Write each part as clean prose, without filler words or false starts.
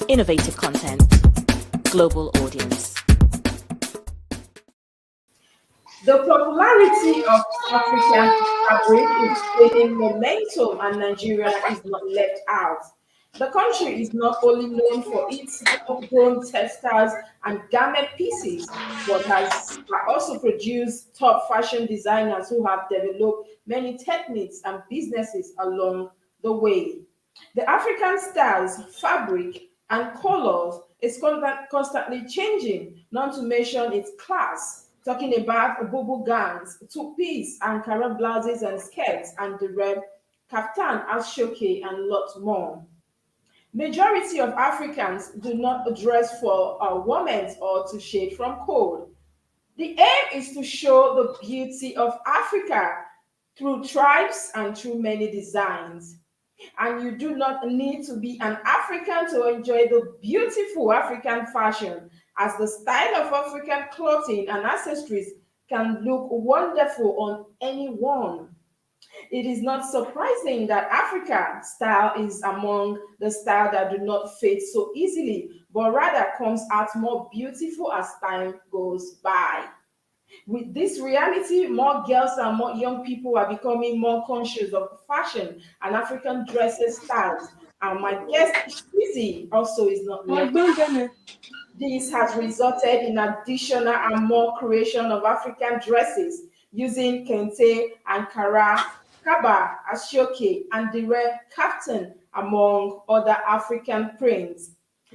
Innovative content. Global audience. The popularity of African fabric is gaining momentum, and Nigeria is not left out. The country is not only known for its homegrown textiles and garment pieces, but has also produced top fashion designers who have developed many techniques and businesses along the way. The African styles, fabric, and colors is constantly changing, not to mention its class. Talking about bubu gowns, two-piece, Ankara blouses and skirts, and the red kaftan, ashoke, and lots more. Majority of Africans do not dress for warmth or to shade from cold. The aim is to show the beauty of Africa through tribes and through many designs. And you do not need to be an African to enjoy the beautiful African fashion, as the style of African clothing and accessories can look wonderful on anyone. It is not surprising that Africa style is among the style that do not fade so easily, but rather comes out more beautiful as time goes by. With this reality, more girls and more young people are becoming more conscious of fashion and African dresses styles. And my guest, CHIZZY, also is not left. This has resulted in additional and more creation of African dresses using kente, Ankara, Kaba, Ashoke, and the red kaftan, among other African prints.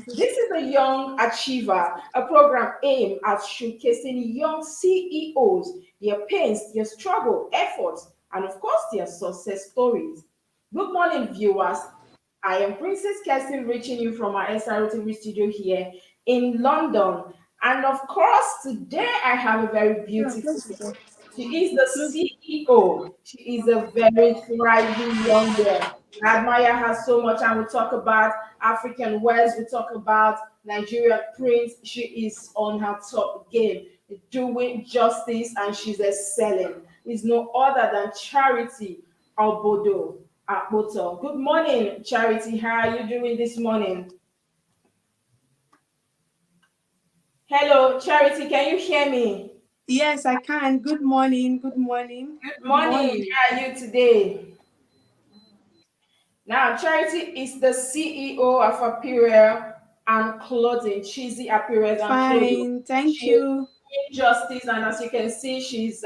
This is the Young Achiever, a program aimed at showcasing young CEOs, their pains, their struggle, efforts, and of course, their success stories. Good morning, viewers. I am Princess KESSY, reaching you from our SRTV studio here in London. And of course, today I have a very beautiful guest. She is the CEO. She is a very thriving young girl. I admire her so much, and we talk about African wears, we talk about Nigerian prints. She is on her top game, doing justice, and she's excelling. It's no other than Charity OBODO. AKPOTOR. Good morning, Charity. How are you doing this morning? Hello, Charity. Can you hear me? Yes, I can. Good morning. Good morning. Good morning. How are you today? Now, Charity is the CEO of Apparel and Clothing, CHIZZY Apparel and Clothing. Fine. Thank you. Justice, and as you can see, she's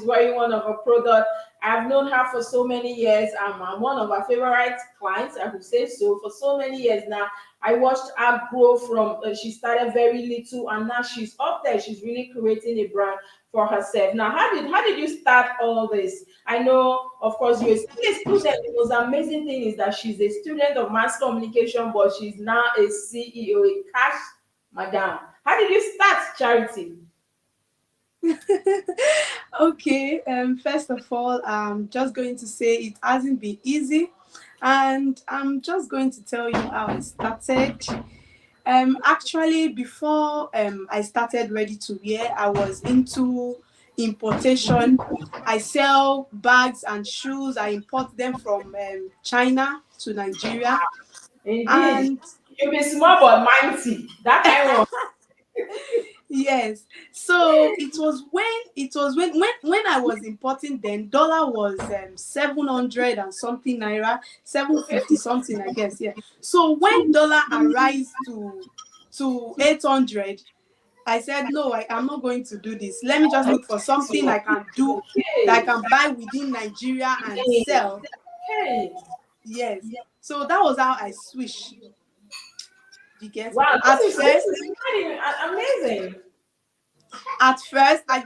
wearing one of her product. I've known her for so many years. I'm one of her favorite clients, I would say so, for so many years now. I watched her grow from she started very little, and now she's up there. She's really creating a brand for herself. Now, how did you start all this? I know, of course, you're still a student. The most amazing thing is that she's a student of mass communication, but she's now a CEO, a cash madam. How did you start, Charity? Okay. First of all, I'm just going to say it hasn't been easy, and I'm just going to tell you how I started. Actually, before I started ready to wear, I was into importation. I sell bags and shoes. I import them from China to Nigeria. Indeed, And you'll be small but mighty. That kind of yes, so it was when I was importing, then dollar was 700 and something naira, 750 something, I guess. Yeah. So when dollar arise to 800, I said no, I'm not going to do this. Let me just look for something I can do, that I can buy within Nigeria and sell. okay. Yes. So that was how I switched. You get Wow, at this first. is pretty amazing. At first, I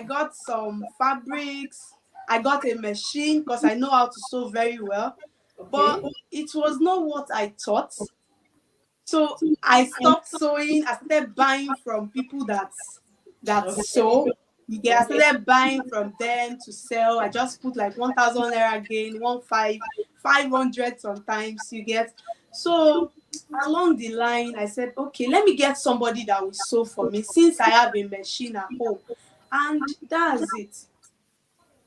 got some fabrics. I got a machine because I know how to sew very well, but Okay. it was not what I thought. So I stopped sewing. I started buying from people that Okay. sew. You get, I started buying from them to sell. I just put like 1,000 naira again, 500 sometimes. You get. So along the line, I said, okay, let me get somebody that will sew for me since I have a machine at home, and that's it.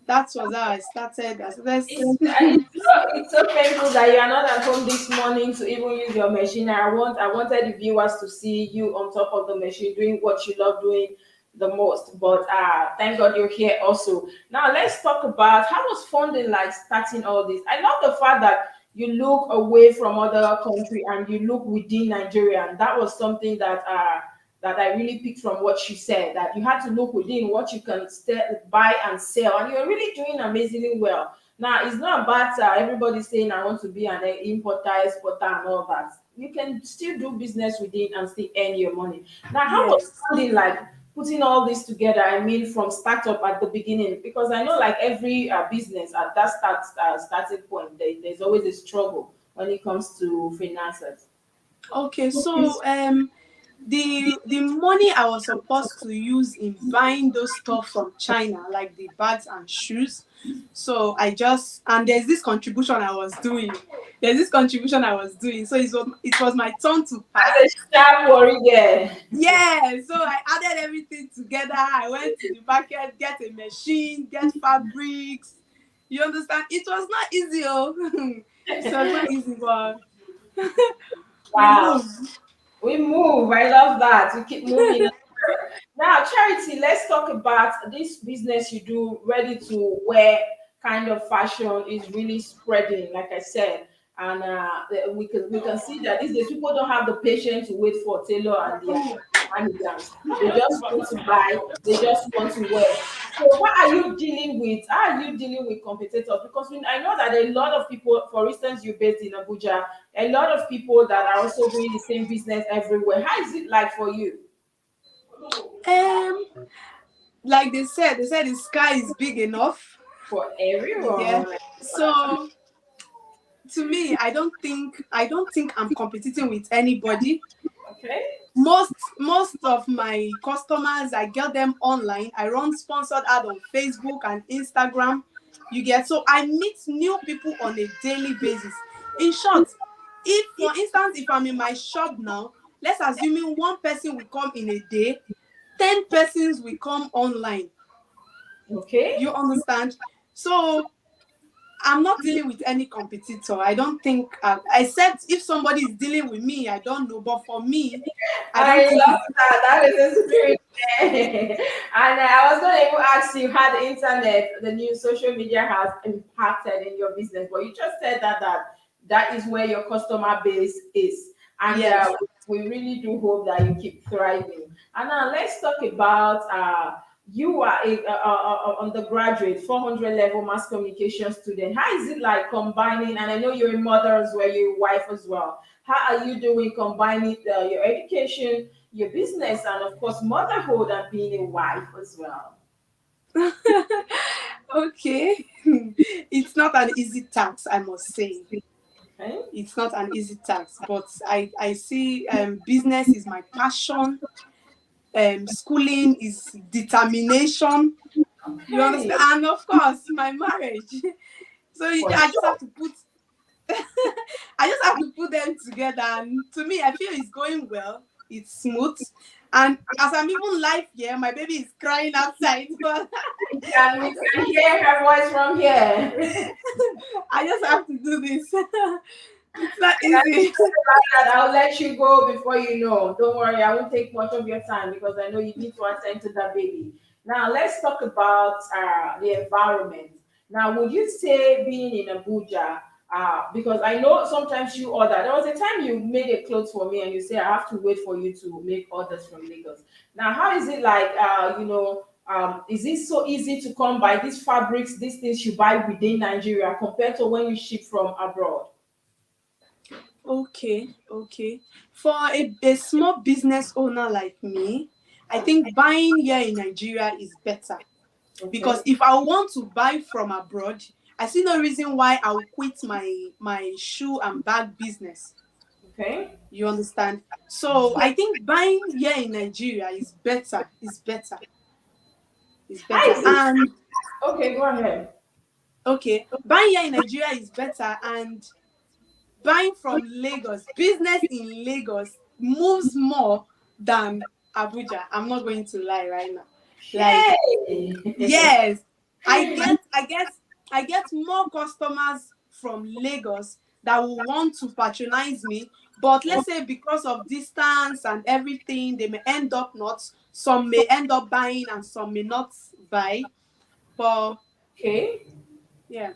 That was how I started. It's so painful that you are not at home this morning to even use your machine. I wanted the viewers to see you on top of the machine doing what you love doing the most. But thank God you're here also. Now let's talk about how was funding like starting all this. I love the fact that you look away from other country and you look within Nigeria, and that was something that I really picked from what you said, that you had to look within what you can buy and sell, and you're really doing amazingly well. Now, it's not about everybody saying I want to be an importer, exporter, and all that. You can still do business within and still earn your money. Now, how was Yes. funding like putting all this together? I mean, from startup at the beginning, because I know like every business at that starting point, there's always a struggle when it comes to finances. Okay, so the money I was supposed to use in buying those stuff from China, like the bags and shoes. So I just, and there's this contribution I was doing. There's this contribution I was doing. So it was my turn to pack. As a sharp worry there. Yeah, so I added everything together. I went to the market, get a machine, get fabrics. You understand? It was not easy, oh. It was not easy, but we Wow. moved. We move. I love that. We keep moving. Now, Charity, let's talk about this business you do, ready to wear kind of fashion is really spreading, like I said. And we can see that these days people don't have the patience to wait for tailor and their mannequins. They just want to buy, they just want to wear. So what are you dealing with? How are you dealing with competitors? Because I know that a lot of people, for instance, you're based in Abuja, a lot of people that are also doing the same business everywhere. How is it like for you? Um, like they said the sky is big enough. For Yeah. everyone. So to me, I don't think I'm competing with anybody. Okay. Most of my customers, I get them online. I run sponsored ad on Facebook and Instagram. You get, so I meet new people on a daily basis. In short, if for instance, if I'm in my shop now, let's assume one person will come in a day, 10 persons will come online. You Okay. understand? So I'm not dealing with any competitor. I don't think, except if somebody is dealing with me, I don't know. But for me, I I don't think love it's. that. That is a spirit there. And I was going to even ask you how the internet, the new social media has impacted in your business. But you just said that is where your customer base is. And Yes. we really do hope that you keep thriving. And now let's talk about you are a undergraduate 400 level mass communication student. How is it like combining, and I know you're a mother as well, you're a wife as well. How are you doing combining your education, your business, and of course motherhood and being a wife as well? Okay. It's not an easy task, I must say. Okay. It's not an easy task, but I see business is my passion. Schooling is determination. You Okay. understand? And of course, my marriage. So For I just have sure. to put I just have to put them together. And to me, I feel it's going well. It's smooth. And as I'm even live here, my baby is crying outside. But We can hear her voice from here. I just have to do this. It's not And I think easy. that I'll let you go before you know. Don't worry, I won't take much of your time because I know you need to attend to that baby. Now, let's talk about the environment. Now, would you say being in Abuja, because I know sometimes you order, there was a time you made a clothes for me and you say, I have to wait for you to make orders from Lagos. Now, how is it like, is it so easy to come by these fabrics, these things you buy within Nigeria compared to when you ship from abroad? Okay, okay. For a small business owner like me, I think buying here in Nigeria is better. Because Okay. if I want to buy from abroad, I see no reason why I'll quit my shoe and bag business. Okay. You understand? So I think buying here in Nigeria is better. Is better. Is How better. is it? And Okay, go ahead. okay, buying here in Nigeria is better. And buying from Lagos, business in Lagos moves more than Abuja. I'm not going to lie right now. Like, Yay! yes, I get more customers from Lagos that will want to patronize me. But let's say because of distance and everything, they may end up not. Some may end up buying and some may not buy. But Okay. yeah.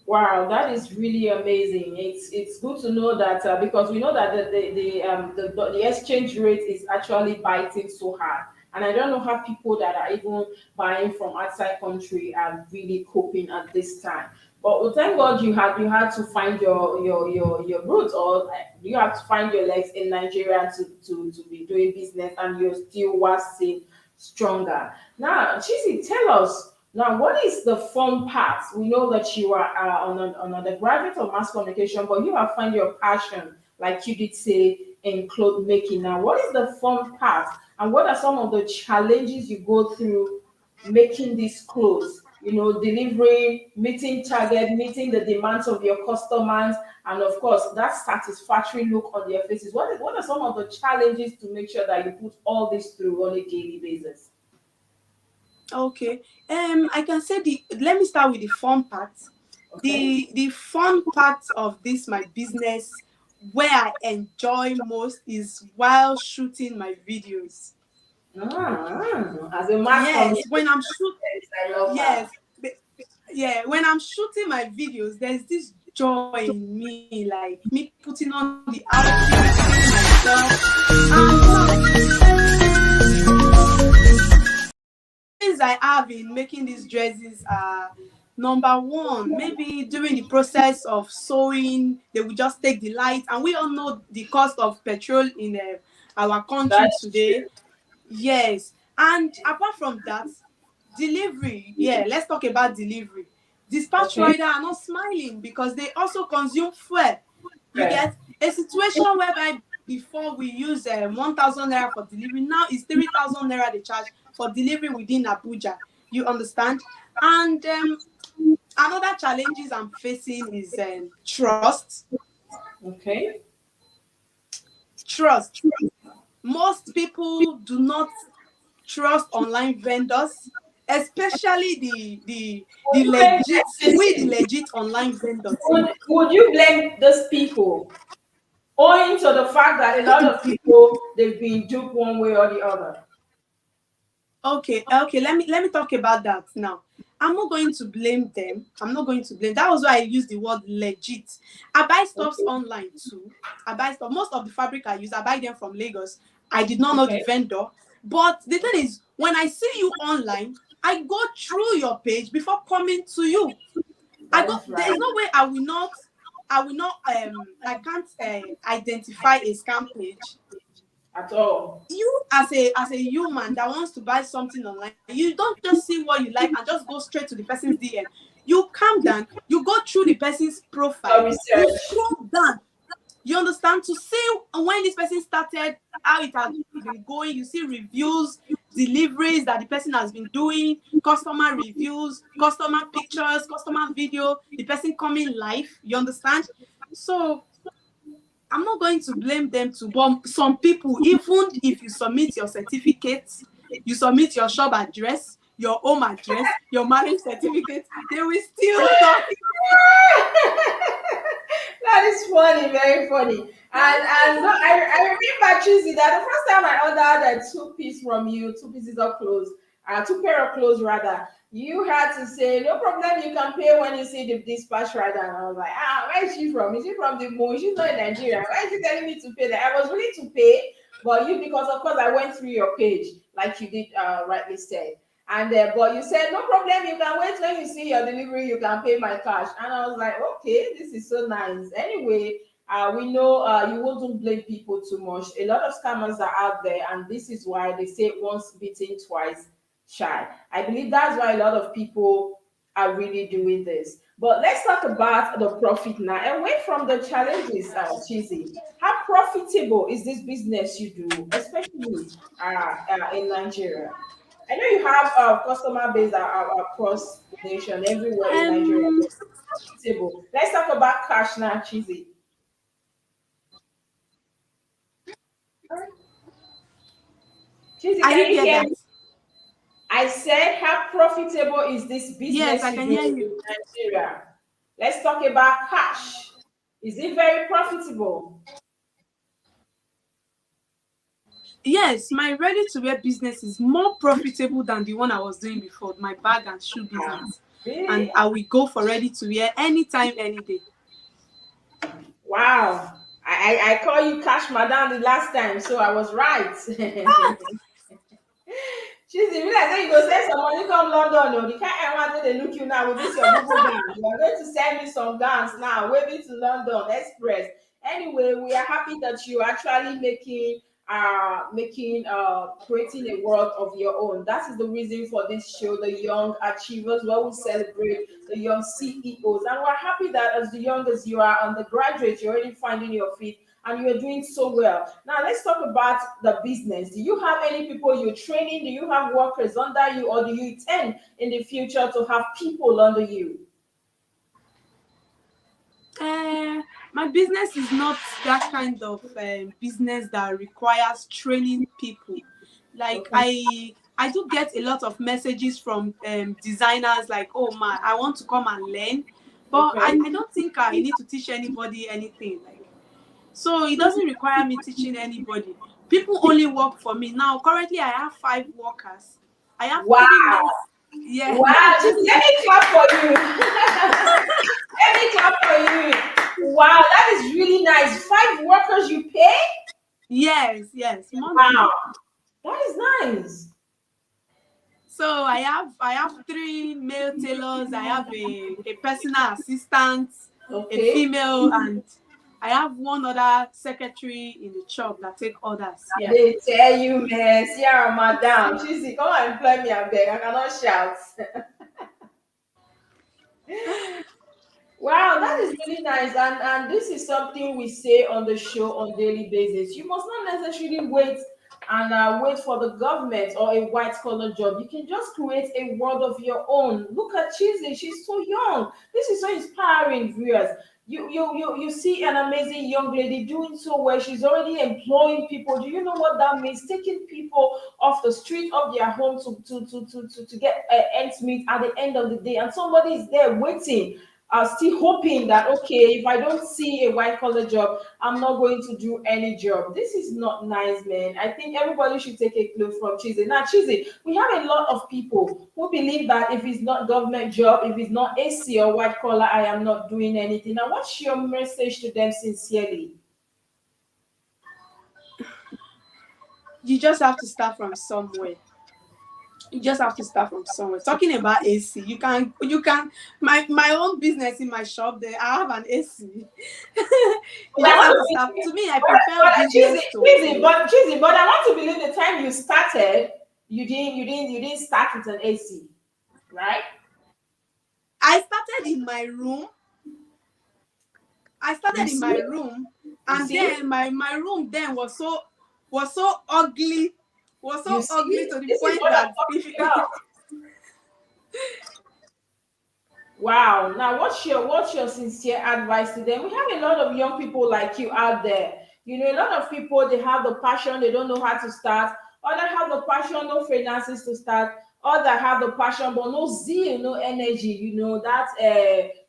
Wow, that is really amazing. It's good to know that because we know that the exchange rate is actually biting so hard, and I don't know how people that are even buying from outside country are really coping at this time. But well, thank God you had to find your roots, or you have to find your legs in Nigeria to be doing business, and you're still wasting stronger. Now, Chizzy, tell us now, what is the fun part? We know that you are on a graduate of mass communication, but you have found your passion, like you did say, in cloth making. Now, what is the fun part, and what are some of the challenges you go through making these clothes? You know, delivering, meeting target, meeting the demands of your customers, and of course, that satisfactory look on their faces. What are some of the challenges to make sure that you put all this through on a daily basis? Okay. I can say the let me start with the fun part. Okay. The fun part of this my business where I enjoy most is while shooting my videos. As a mass Yes, when I'm communicator, shoot I love that. yes, yeah, when I'm shooting my videos, there's this joy in me, like me putting on the outfit, feeling myself. And things I have in making these dresses are number one, maybe during the process of sewing, they will just take the light, and we all know the cost of petrol in our country That's today. true. Yes, and apart from that, delivery. Yeah, let's talk about delivery. Dispatch Okay. rider are not smiling because they also consume fuel. You Okay. get a situation whereby before we use 1,000 naira for delivery, now it's 3,000 naira they charge for delivery within Abuja. You understand? And another challenges I'm facing is trust. Okay. Trust. Most people do not trust online vendors, especially Would the you blame legit the listen, legit online vendors. would you blame those people owing to the fact that a lot of people they've been duped one way or the other? Okay, let me talk about that now. I'm not going to blame them. I'm not going to blame. That was why I used the word legit. I buy stuffs Okay. online too. I buy stuff. Most of the fabric I use, I buy them from Lagos. I did not know the Okay. vendor. But the thing is, when I see you online, I go through your page before coming to you. I That go. is There is right. no way I will not I can't identify a scam page. At all. You as a human that wants to buy something online, you don't just see what you like and just go straight to the person's DM. You calm down, you go through the person's profile, Your you research. scroll down, you understand, to see when this person started, how it has been going. You see reviews, deliveries that the person has been doing, customer reviews, customer pictures, customer video, the person coming live, you understand. So I'm not going to blame them too, but some people, even if you submit your certificates, you submit your shop address, your home address, your marriage certificate, they will still talk. That is funny, very funny. And no, I remember Chizzy that the first time I ordered a two piece from you, two pieces of clothes, two pair of clothes rather, you had to say no problem, you can pay when you see the dispatch rider. And I was like, where is she from? Is she from the moon? She's not in Nigeria. Why is she telling me to pay that? I was willing to pay, but you, because of course I went through your page, like you did rightly said. And but you said no problem, you can wait when you see your delivery, you can pay my cash. And I was like, okay, this is so nice. Anyway, we know you wouldn't blame people too much. A lot of scammers are out there, and this is why they say once bitten, twice shy. I believe that's why a lot of people are really doing this. But let's talk about the profit now. Away from the challenges, Chizzy, how profitable is this business you do, especially in Nigeria? I know you have a customer base across the nation, everywhere in Nigeria. Um, Table. Let's talk about cash now, Cheesy. Cheesy, I can didn't you get hear that. me? I said, how profitable is this Yes, business I you can do hear you. in Nigeria? Let's talk about cash. Is it very profitable? Yes, my ready-to-wear business is more profitable than the one I was doing before, my bag and shoe business. And Really? I will go for ready-to-wear anytime, any day. Wow. I call you Cash Madam the last time, so I was right. Chizzy, be like say you go send some money come London. No, the kind of one they look you now with this your Google gown. You are going to send me some gowns now. Waving to London Express. Anyway, we are happy that you are actually creating a world of your own. That is the reason for this show, the Young Achievers, where we celebrate the young CEOs. And we're happy that as the young as you are undergraduate, you're already finding your feet and you're doing so well. Now let's talk about the business. Do you have any people you're training? Do you have workers under you, or do you intend in the future to have people under you? My business is not that kind of business that requires training people. Like Okay. I do get a lot of messages from designers like, oh my, I want to come and learn, but Okay. I don't think I need to teach anybody anything. Like, so it doesn't require me teaching anybody. People only work for me. Now currently I have 5 workers. I have Wow. 3 males. Yeah, Wow. this Just is let me clap for you. Let me clap for you. Wow, that is really nice. 5 workers you pay? yes, Wow. monthly. That is nice. So I have 3 male tailors, I have a personal assistant, a Okay. female, and I have one other secretary in the shop that take orders. Yeah. They tell you, man, Sierra Madam, Chizzy, come and employ me, I beg. I cannot shout. Wow, that is really nice. And this is something we say on the show on daily basis. You must not necessarily wait for the government or a white collar job. You can just create a world of your own. Look at Chizzy, she's so young. This is so inspiring, viewers. You see an amazing young lady doing so well. She's already employing people. Do you know what that means? Taking people off the street of their home to get ends meet at the end of the day, and somebody is there waiting, still hoping that, okay, if I don't see a white collar job, I'm not going to do any job. This is not nice, man. I think everybody should take a clue from Chizzy. Now, Chizzy, we have a lot of people who believe that if it's not government job, if it's not AC or white collar, I am not doing anything. Now, what's your message to them sincerely? You just have to start from somewhere. You just have to start from somewhere. Talking about AC, you can my own business in my shop there, I have an AC. You But I just have want to to start. To me, I but prefer business to Chizzy, but I want to believe the time you started, you didn't start with an AC, right? I started in my room. I You started in my see? room, You and see? then my room then was so ugly, was You so ugly see? to the This is point what I'm that talking if about. Wow. Now, what's your sincere advice to them? We have a lot of young people like you out there. You know, a lot of people, they have the passion, they don't know how to start. Other have the passion, no finances to start. Other have the passion, but no zeal, no energy. You know that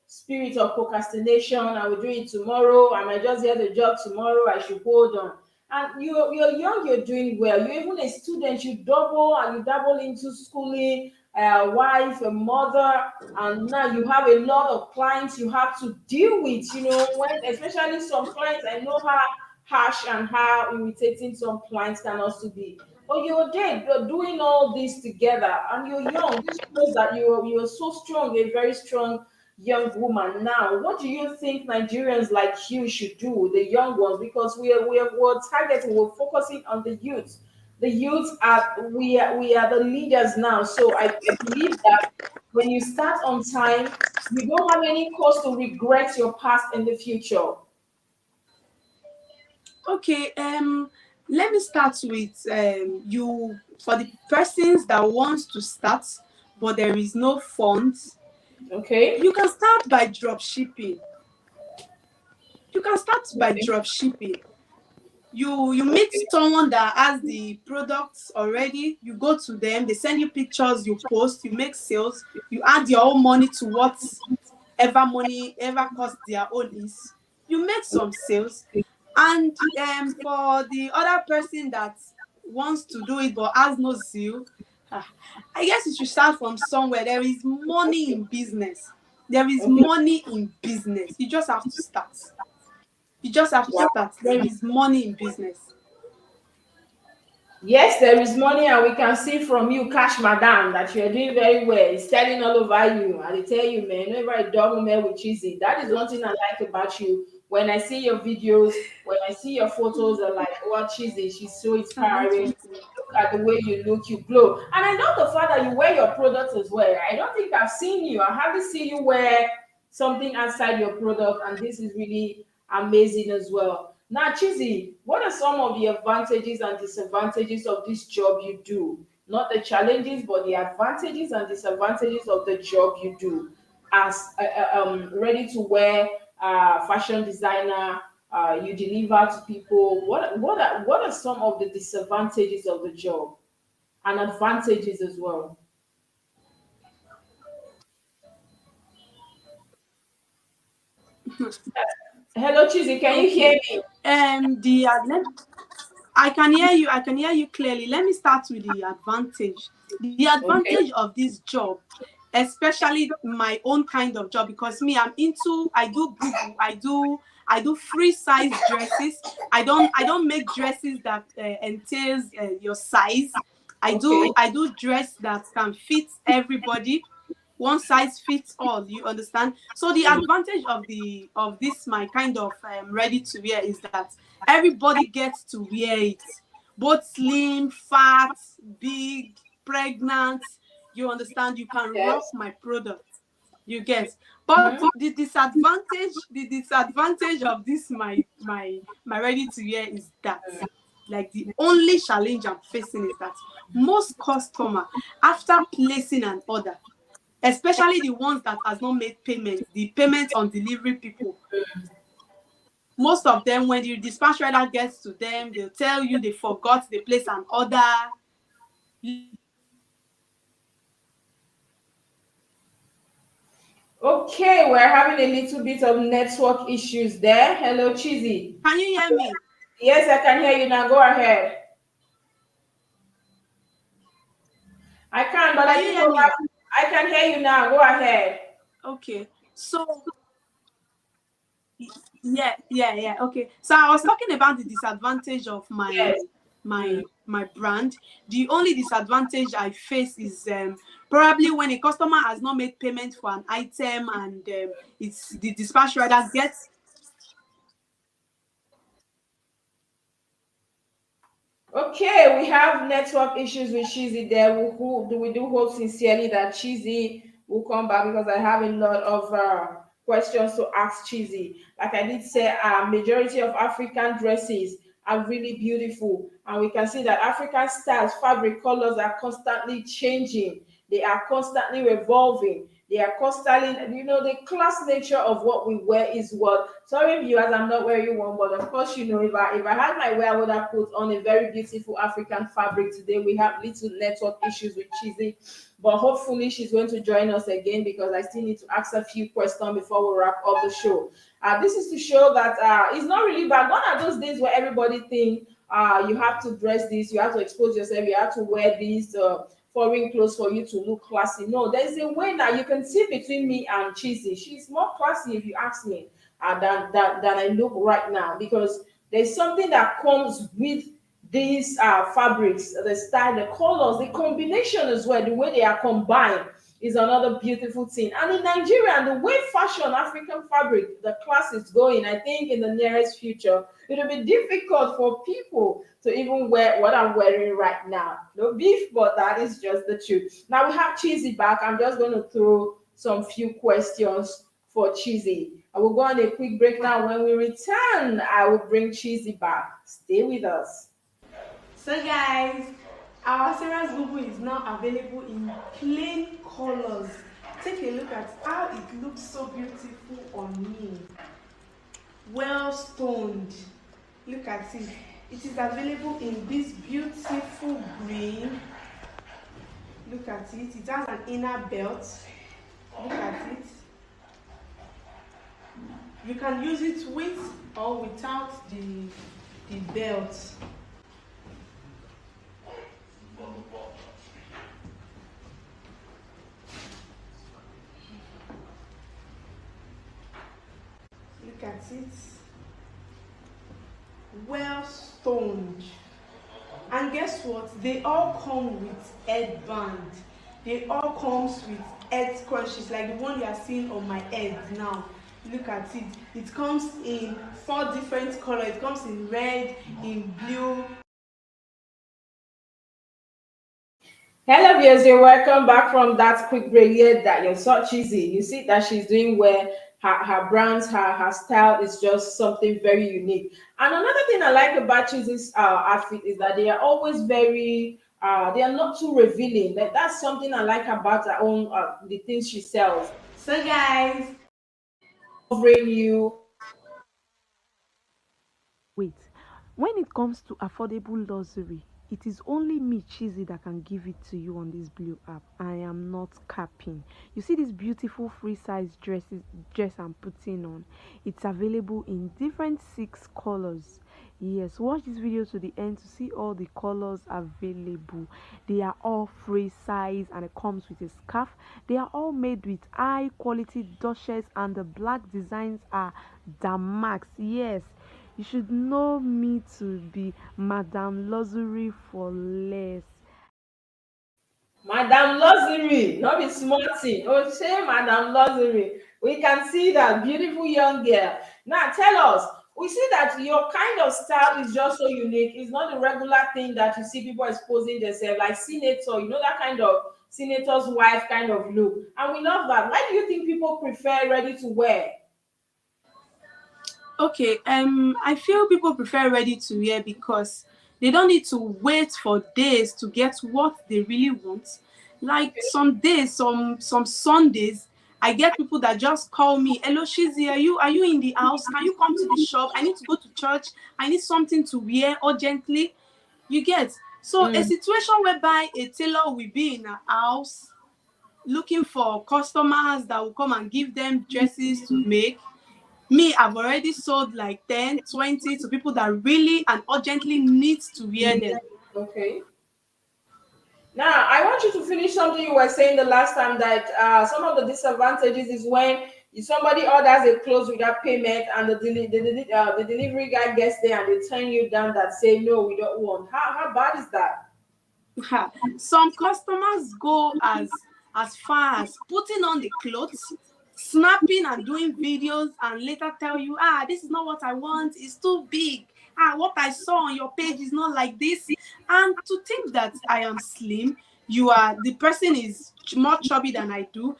spirit of procrastination. I will do it tomorrow. I might just get the job tomorrow. I should hold on. And you're young, you're doing well. You're even a student. You double and you dabble into schooling, a wife, a mother, and now you have a lot of clients you have to deal with. You know, when especially some clients, I know how harsh and how irritating some clients can also be. But you're there, you're doing all this together, and you're young. This shows that you're so strong, a very strong young woman. Now, what do you think Nigerians like you should do, the young ones? Because we're targeting, we're focusing on the youth. The youth are we are the leaders now. So I believe that when you start on time, you don't have any cause to regret your past in the future. okay, let me start with you. For the persons that wants to start but there is no funds, Okay. you can start by drop shipping. You can start by Okay. drop shipping. You meet Okay. someone that has the products already, you go to them, they send you pictures, you post, you make sales, you add your own money to whatever money ever cost their own is. You you make some sales, and for the other person that wants to do it but has no zeal, I guess you should start from somewhere. There is money in business. There is Okay. money in business. You just have to start. You just have to Wow. start. There is money in business. Yes, there is money, and we can see from you, Cash Madam, that you're doing very well. It's telling all over you. And they tell you, man, never a double man with cheesy. That is one thing I like about you. When I see your videos, when I see your photos, I'm like, oh, cheesy, she's so inspiring. Look at the way you look, you glow. And I know the fact that you wear your products as well. I don't think I've seen you. I haven't seen you wear something outside your product, and this is really amazing as well. Now, Chizzy, what are some of the advantages and disadvantages of this job you do? Not the challenges, but the advantages and disadvantages of the job you do as ready to wear fashion designer. You deliver to people. What are some of the disadvantages of the job and advantages as well? Hello, Chizzy, can you hear Okay. me? I can hear you. I can hear you clearly. Let me start with the advantage. The Okay. advantage of this job, especially my own kind of job, because me, I do boo-boo, I do free size dresses. I don't make dresses that entails your size. Okay. I do dress that can fit everybody. One size fits all, you understand. So the advantage of this my kind of ready to wear is that everybody gets to wear it, both slim, fat, big, pregnant, you understand. You can rock Yes. my product, you get. But Mhm. the disadvantage of this my ready to wear is that, like, the only challenge I'm facing is that most customer, after placing an order, especially the ones that has not made payment, the payment on delivery people, most of them, when the dispatch rider gets to them, they'll tell you they forgot they place an order. Okay, we're having a little bit of network issues there. Hello, Chizzy. Can you hear me? Yes, I can hear you now. Go ahead. I can, but I Can you think hear me? I can hear you now. Go ahead. Okay. So yeah. Okay. So I was talking about the disadvantage of Yes. my brand. The only disadvantage I face is probably when a customer has not made payment for an item, and it's the dispatch rider gets. Okay, we have network issues with Chizzy there. We do hope sincerely that Chizzy will come back, because I have a lot of questions to ask Chizzy. Like I did say, majority of African dresses are really beautiful, and we can see that African styles, fabric, colors are constantly changing. They are constantly revolving. They are constantly, the class nature of what we wear is what. Sorry, viewers, I'm not wearing one, but of course, if I had my way, I would have put on a very beautiful African fabric today. We have little network issues with Chizzy, but hopefully she's going to join us again, because I still need to ask a few questions before we wrap up the show. This is to show that it's not really bad. One of those days where everybody think you have to dress this, you have to expose yourself, you have to wear these foreign clothes for you to look classy. No, there's a way that you can see between me and Chizzy. She's more classy, if you ask me, than I look right now, because there's something that comes with these fabrics, the style, the colors, the combination as well, the way they are combined is another beautiful thing. And in Nigeria, and the way fashion, African fabric, the class is going, I think in the nearest future, it'll be difficult for people to even wear what I'm wearing right now. No beef, but that is just the truth. Now we have Chizzy back. I'm just going to throw some few questions for Chizzy. I will go on a quick break now. When we return, I will bring Chizzy back. Stay with us. So guys, our Sarah's Bubu is now available in plain colors. Take a look at how it looks so beautiful on me. Well stoned. Look at it. It is available in this beautiful green. Look at it. It has an inner belt. Look at it. You can use it with or without the belt. Look at it. Well stoned. And guess what? They all come with headband. They all comes with head scrunchies like the one you are seeing on my head now. Look at it. It comes in 4 different colors. It comes in red, in blue. Hello, viewers. You're welcome back from that quick break here. That you're so cheesy. You see that she's doing well. Her brands, her style is just something very unique. And another thing I like about Chizzy's outfit is that they are always very. They are not too revealing. That's something I like about her own the things she sells. So guys, Covering you. Wait, when it comes to affordable luxury, it is only me, Chizzy, that can give it to you on this blue app. I am not capping. You see this beautiful free size dress I'm putting on? It's available in different 6 colors. Yes, watch this video to the end to see all the colors available. They are all free size and it comes with a scarf. They are all made with high quality dushes and the black designs are damask. Yes, you should know me to be Madame Luxury for less. Madam Luxury, not be smarty. Oh, say Madam Luxury. We can see that beautiful young girl. Now tell us, we see that your kind of style is just so unique. It's not the regular thing that you see people exposing themselves, like senator, that kind of senator's wife kind of look. And we love that. Why do you think people prefer ready to wear? okay, I feel people prefer ready to wear because they don't need to wait for days to get what they really want. Like some days, some Sundays, I get people that just call me, "Hello, Shizzy, are you in the house? Can you come to the shop? I need to go to church. I need something to wear urgently." You get, so a Mm. situation whereby a tailor will be in a house looking for customers that will come and give them dresses to make. Me, I've already sold like 10, 20 to people that really and urgently needs to wear them. Okay. Now, I want you to finish something you were saying the last time that some of the disadvantages is when somebody orders a clothes without payment and the delivery guy gets there and they turn you down that say, no, we don't want. How bad is that? Some customers go as far as putting on the clothes, snapping and doing videos, and later tell you, this is not what I want, it's too big. What I saw on your page is not like this. And to think that I am slim, the person is more chubby than I do,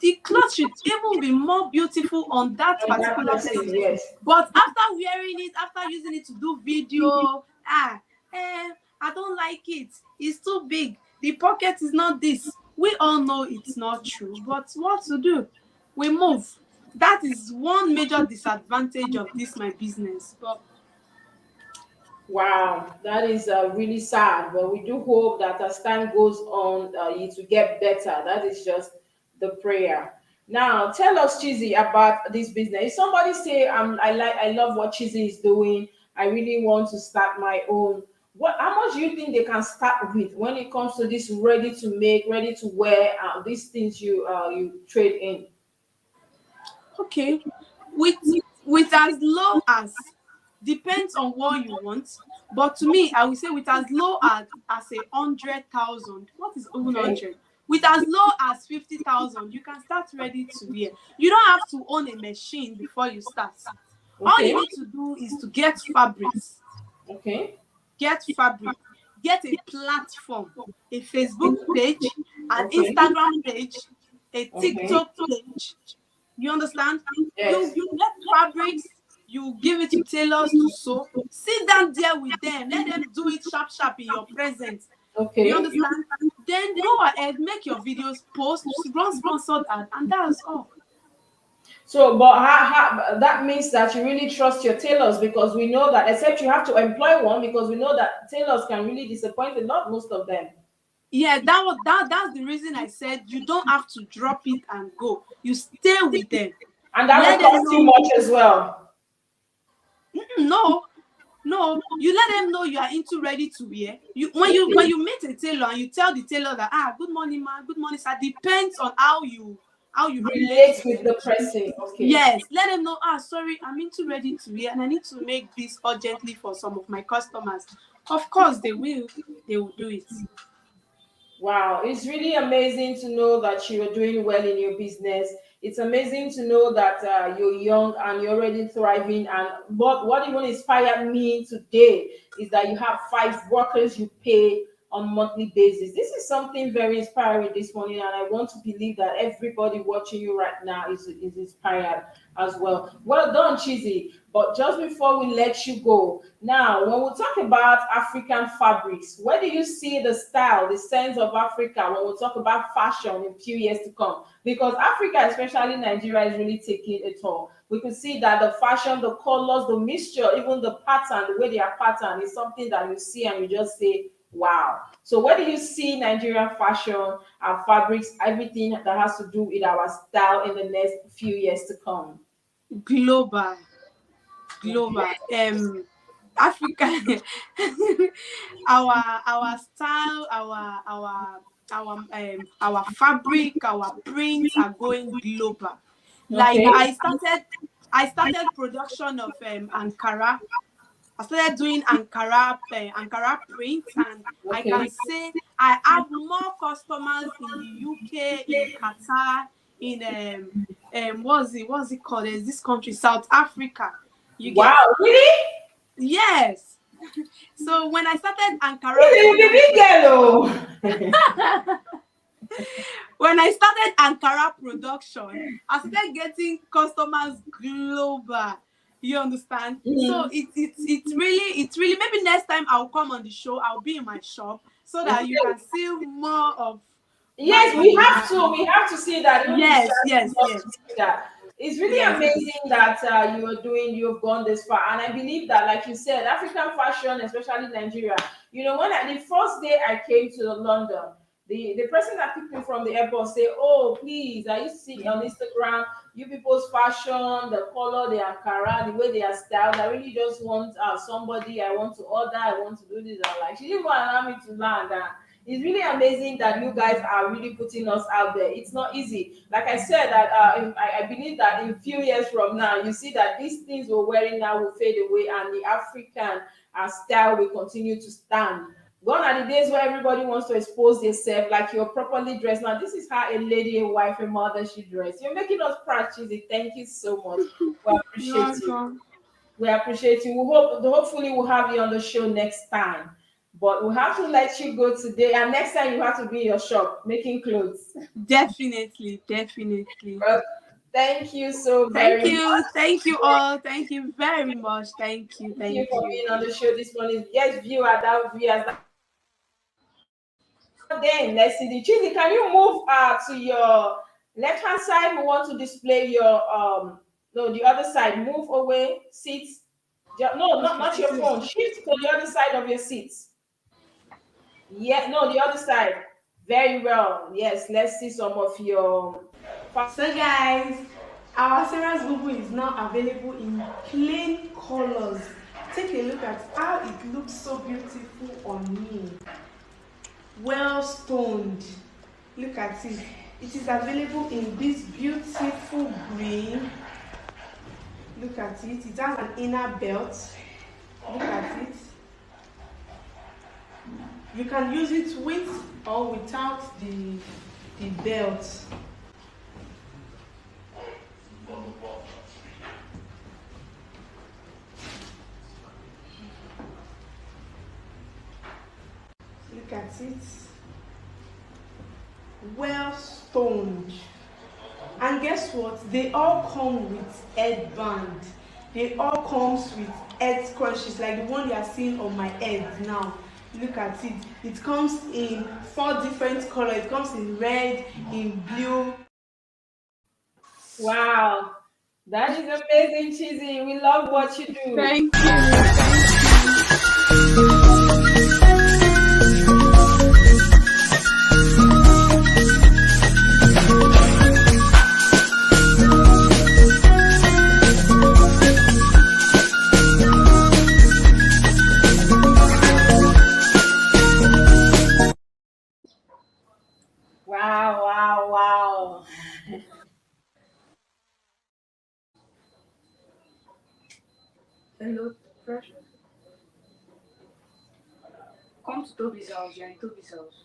the clothes should even be more beautiful on that And that particular person, person. yes. But after wearing it, after using it to do video, I don't like it. It's too big. The pocket is not this. We all know it's not true, but what to do? We move. That is one major disadvantage of this my business. But Wow, that is really sad. But we do hope that as time goes on, it will get better. That is just the prayer. Now, tell us, Chizzy, about this business. If somebody say, I love what Chizzy is doing. I really want to start my own. How much do you think they can start with when it comes to this ready to make, ready to wear, these things you trade in? okay, with as low as, depends on what you want. But to me, I would say with as low as 100,000. What is even Okay, 100? With as low as 50,000, you can start ready to wear. You don't have to own a machine before you start. All you okay, need to do is to get fabrics, okay, get fabric, get a platform, a Facebook page, an okay, Instagram page, a okay. TikTok page. You understand? Yes. You get fabrics, you give it to tailors to sew. Sit down there with them. Let them do it sharp, sharp in your presence. You Okay. understand? Then go ahead, make your videos, post, run sponsored ad, and that's all. So, but that means that you really trust your tailors because we know that, except you have to employ one because we know that tailors can really disappoint a lot, most of them. Yeah, that's the reason I said you don't have to drop it and go. You stay with them. And that Let will them cost you know. much as well. No, no, you let them know you are into ready to wear. When you meet a tailor and you tell the tailor that good morning, ma, good morning, sir. Depends on how you relate Relate to with them. the person. Okay. Yes, let them know. Sorry, I'm into ready to wear, and I need to make this urgently for some of my customers. Of course, they will do it. Wow, it's really amazing to know that you're doing well in your business. It's amazing to know that you're young and you're already thriving. And what even inspired me today is that you have 5 workers you pay on monthly basis. This is something very inspiring this morning, and I want to believe that everybody watching you right now is inspired as well. Well done, Chizzy. But just before we let you go, now when we talk about African fabrics, where do you see the style, the sense of Africa when we talk about fashion in few years to come? Because Africa, especially Nigeria, is really taking a toll. We can see that the fashion, the colors, the mixture, even the pattern, the way they are patterned is something that you see and you just say, wow. So where do you see Nigerian fashion and fabrics, everything that has to do with our style in the next few years to come? Global. Africa. our style, our fabric, our prints are going global. Like Okay. I started production of Ankara. I started doing Ankara prints, and I Okay. can say I have more customers in the UK, in Qatar, in what's it called? There's this country, South Africa. You get? Wow, really? Yes. So when I started Ankara You be big girl, oh. when I started Ankara production, I started getting customers global. You understand? So Mhm. it's really maybe next time I'll come on the show, I'll be in my shop so that you can see more of Yes, we have to see that. Even the yes, strategy yes, loves yes, to see that. It's really yes. amazing that you've gone this far, and I believe that, like you said, African fashion, especially Nigeria. When the first day I came to London, the person that picked me from the airport say, "Oh, please, I used to see on Instagram you people's fashion, the color, the Ankara, the way they are styled. I really just want somebody. I want to order. I want to do this." And like, she didn't want to allow me to land. It's really amazing that you guys are really putting us out there. It's not easy. Like I said, that I believe that in few years from now, you see that these things we're wearing now will fade away, and the African style will continue to stand. Gone are the days where everybody wants to expose themselves, like you're properly dressed. Now, this is how a lady, a wife, a mother should dress. You're making us proud, Chizzy. Thank you so much. We You're appreciate you. welcome. We appreciate you. Hopefully we'll have you on the show next time. But we have to let you go today. And next time you have to be in your shop making clothes. Definitely. Well, thank you so very much. Thank you all. Thank you very much. Thank you, Thank you thank for you. being on the show this morning. Yes, viewer, that viewers. Then let's see the Chizzy. Can you move to your left hand side? We want to display your no, the other side. Move away, seats. No, not your phone. Shift to the other side of your seats. Yeah, no, the other side. Very well. Yes, let's see some of your. So guys, our Sarah's Bubu is now available in plain colors. Take a look at how it looks so beautiful on me. Well stoned. Look at it. It is available in this beautiful green. Look at it. It has an inner belt. Look at it. You can use it with or without the belt. Look at it. Well stoned. And guess what? They all come with headband. They all comes with head scrunchies like the one you are seeing on my head now. Look at it. It comes in 4 different colors. It comes in red, in blue. Wow, that is amazing, Chizzy. We love what you do. Thank you. Thank you. Hello, fresh. Come to Toby's house. You're in Toby's house.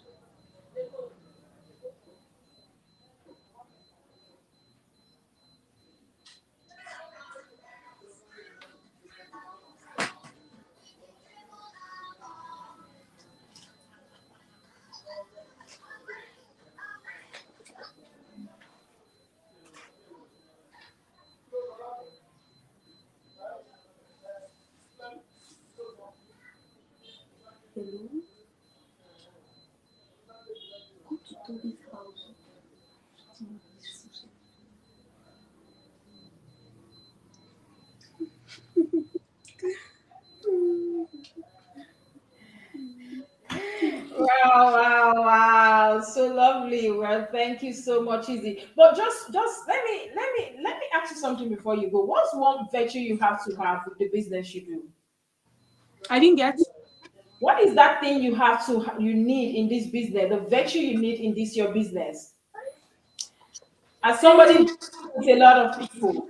Hello, come to Toby's house. Wow, wow, wow. So lovely. Well, thank you so much, Izzy. But just let me ask you something before you go. What's one virtue you have with the business you do? I didn't get. What is that thing you need in this business? The virtue you need in this your business? As somebody Eh, dealing with a lot of people,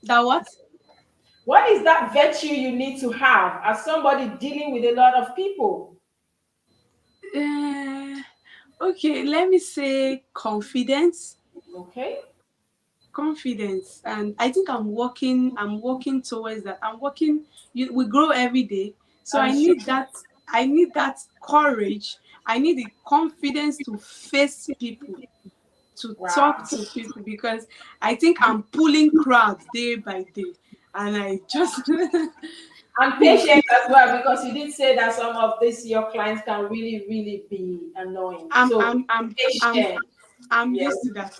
that what? what is that virtue you need to have as somebody dealing with a lot of people? Uh, okay, let me say confidence. Okay, Confidence, and I think I'm working towards that. We grow every day, so I'm sure. I need that courage. I need the confidence to face people, to talk Wow. to people, because I think I'm pulling crowds day by day, and I just And patient as well, because you did say that some of this your clients can really, really be annoying. I'm So I'm I'm I'm patient. I'm Yes. used to that.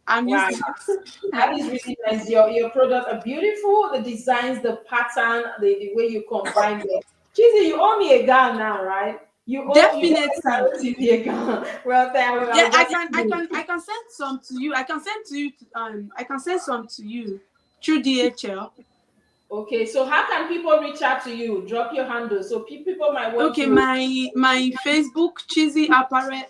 I'm Wow. used to that. That is really nice. Your products are beautiful. The designs, the pattern, the way you combine them. Chizzy, you owe me a gown now, right? You Definitely. owe me a gown. Well, I Yeah, will get you. I can send some to you. I can send some to you through DHL. Okay, so how can people reach out to you? Drop your handle. So people might want Okay, to. my Facebook, Chizzy Apparel.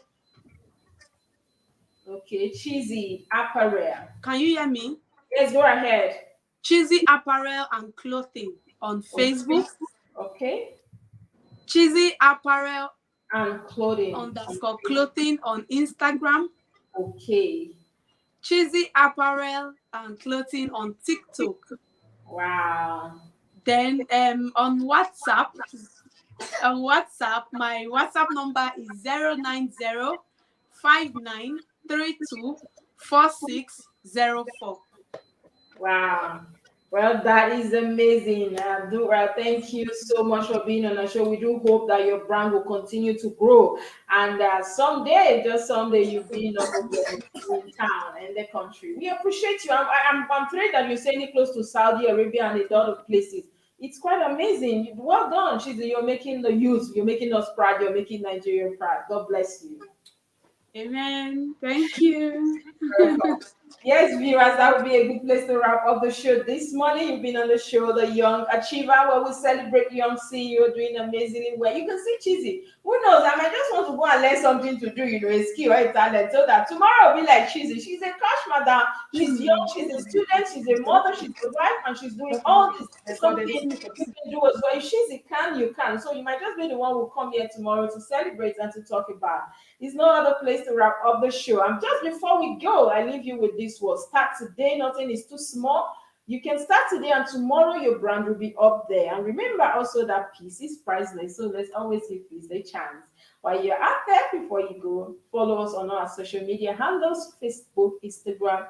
Okay, cheesy apparel. Can you hear me? Let's go ahead. Chizzy Apparel and Clothing on Okay. Facebook. Okay. Chizzy Apparel And clothing. underscore clothing on Instagram. Okay. Chizzy Apparel and Clothing on TikTok. Wow. Then on WhatsApp, my WhatsApp number is 09059324604. Wow. Well, that is amazing. Thank you so much for being on the show. We do hope that your brand will continue to grow. And someday, just someday, you'll be number one in town and the country. We appreciate you. I'm thrilled that you're sailing close to Saudi Arabia and a lot of places. It's quite amazing. Well done, Shizu. You're making the youth, you're making us proud, you're making Nigeria proud. God bless you. Amen. Thank you. Welcome. Yes, viewers, that would be a good place to wrap up the show this morning. You've been on the show, The Young Achiever, where we celebrate young CEO doing amazingly well. You can see Chizzy. Who knows? I might just want to go and learn something to do, a skill or a talent, so that tomorrow will be like Chizzy. She's a cash madam. She's young, she's a student, she's a mother, she's a wife, and she's doing all this. Something you can do as well. If Chizzy can, you can. So you might just be the one who come here tomorrow to celebrate and to talk about. There's no other place to wrap up the show. And just before we go, I leave you with this word. Start today. Nothing is too small. You can start today, and tomorrow your brand will be up there. And remember also that peace is priceless. So let's always give peace a chance. While you're out there, before you go, follow us on our social media handles: Facebook, Instagram,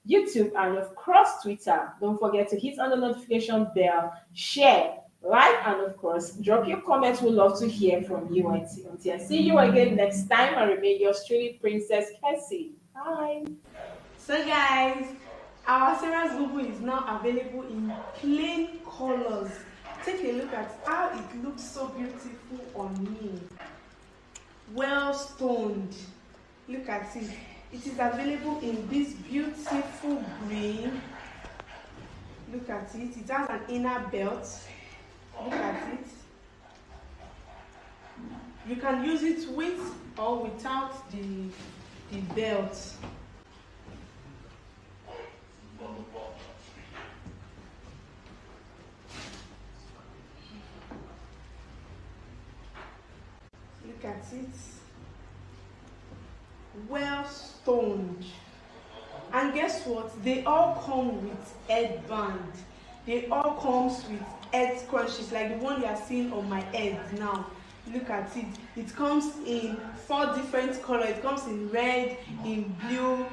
YouTube, and of course Twitter. Don't forget to hit on the notification bell, share, like, and of course drop your comments. We'd love to hear from you. Until I see you again next time, I remain your truly Princess KESSY. Bye. So guys, our Sarah's Google is now available in plain colors. Take a look at how it looks so beautiful on me. Well stoned. Look at it. It is available in this beautiful green. Look at it. It has an inner belt. Look at it. You can use it with or without the belt. Look at it. Well stoned. And guess what? They all come with headband. They all comes with head scrunchies, like the one you are seeing on my head now. Look at it. It comes in 4 different colors. It comes in red, in blue,